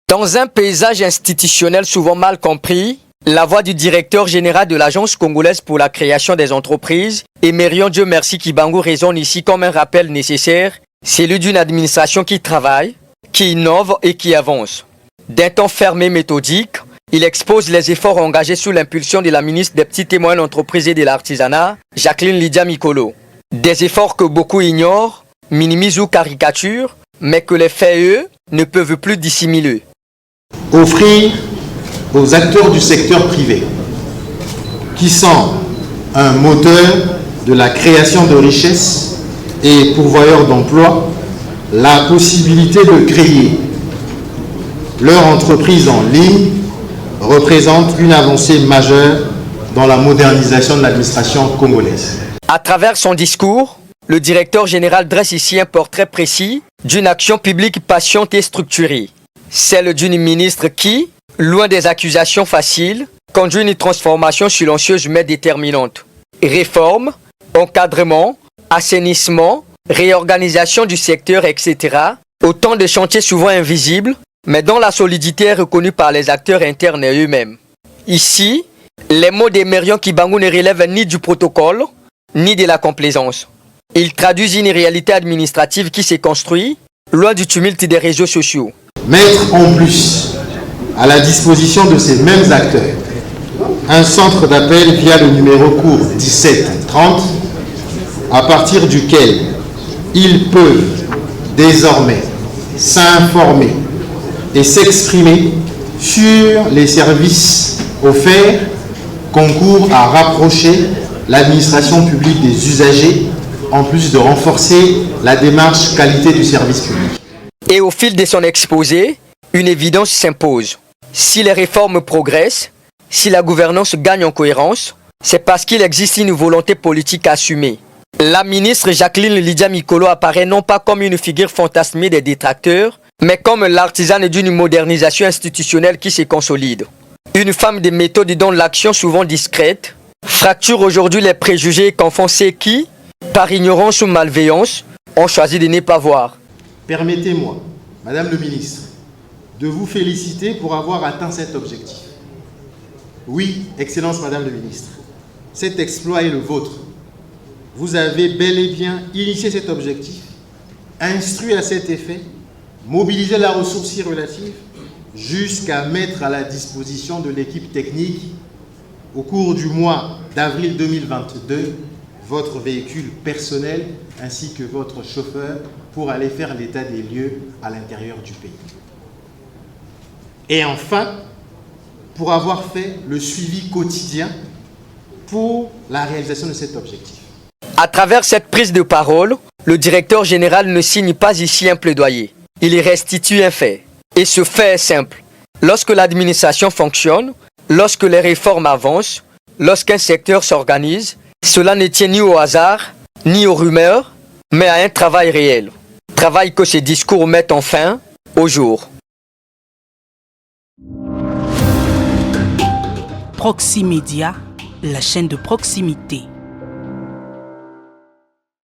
Dans un paysage institutionnel souvent mal compris, la voix du directeur général de l'Agence congolaise pour la création des entreprises, Emeryon Dieu Merci Kibangu, résonne ici comme un rappel nécessaire, celui d'une administration qui travaille, qui innove et qui avance. D'un ton ferme et méthodique, il expose les efforts engagés sous l'impulsion de la ministre des Petites et Moyennes Entreprises et de l'Artisanat, Jacqueline Lydia Mikolo. Des efforts que beaucoup ignorent, minimisent ou caricaturent, mais que les faits, eux, ne peuvent plus dissimuler. Offrir aux acteurs du secteur privé, qui sont un moteur de la création de richesses et pourvoyeurs d'emplois, la possibilité de créer leur entreprise en ligne représente une avancée majeure dans la modernisation de l'administration congolaise. À travers son discours, le directeur général dresse ici un portrait précis d'une action publique patiente et structurée. Celle d'une ministre qui, loin des accusations faciles, conduit une transformation silencieuse mais déterminante. Réforme, encadrement, assainissement, réorganisation du secteur, etc. Autant de chantiers souvent invisibles, mais dont la solidité est reconnue par les acteurs internes et eux-mêmes. Ici, les mots d'Emeryon Kibangu ne relèvent ni du protocole, ni de la complaisance. Ils traduisent une réalité administrative qui s'est construite loin du tumulte des réseaux sociaux. Mettre en plus à la disposition de ces mêmes acteurs un centre d'appel via le numéro court 1730, à partir duquel ils peuvent désormais s'informer et s'exprimer sur les services offerts, concourt à rapprocher l'administration publique des usagers, en plus de renforcer la démarche qualité du service public. Et au fil de son exposé, une évidence s'impose. Si les réformes progressent, si la gouvernance gagne en cohérence, c'est parce qu'il existe une volonté politique assumée. La ministre Jacqueline Lydia Mikolo apparaît non pas comme une figure fantasmée des détracteurs, mais comme l'artisane d'une modernisation institutionnelle qui se consolide. Une femme de méthode dont l'action souvent discrète fracture aujourd'hui les préjugés qu'enfant ceux qui, par ignorance ou malveillance, ont choisi de ne pas voir. Permettez-moi, Madame le ministre, de vous féliciter pour avoir atteint cet objectif. Oui, Excellence Madame le ministre, cet exploit est le vôtre. Vous avez bel et bien initié cet objectif, instruit à cet effet, mobilisé la ressource y relative, jusqu'à mettre à la disposition de l'équipe technique, au cours du mois d'avril 2022, votre véhicule personnel ainsi que votre chauffeur pour aller faire l'état des lieux à l'intérieur du pays. Et enfin, pour avoir fait le suivi quotidien pour la réalisation de cet objectif. À travers cette prise de parole, le directeur général ne signe pas ici un plaidoyer. Il restitue un fait. Et ce fait est simple. Lorsque l'administration fonctionne, lorsque les réformes avancent, lorsqu'un secteur s'organise, cela ne tient ni au hasard, ni aux rumeurs, mais à un travail réel. Travail que ces discours mettent enfin au jour. Proximédia, la chaîne de proximité.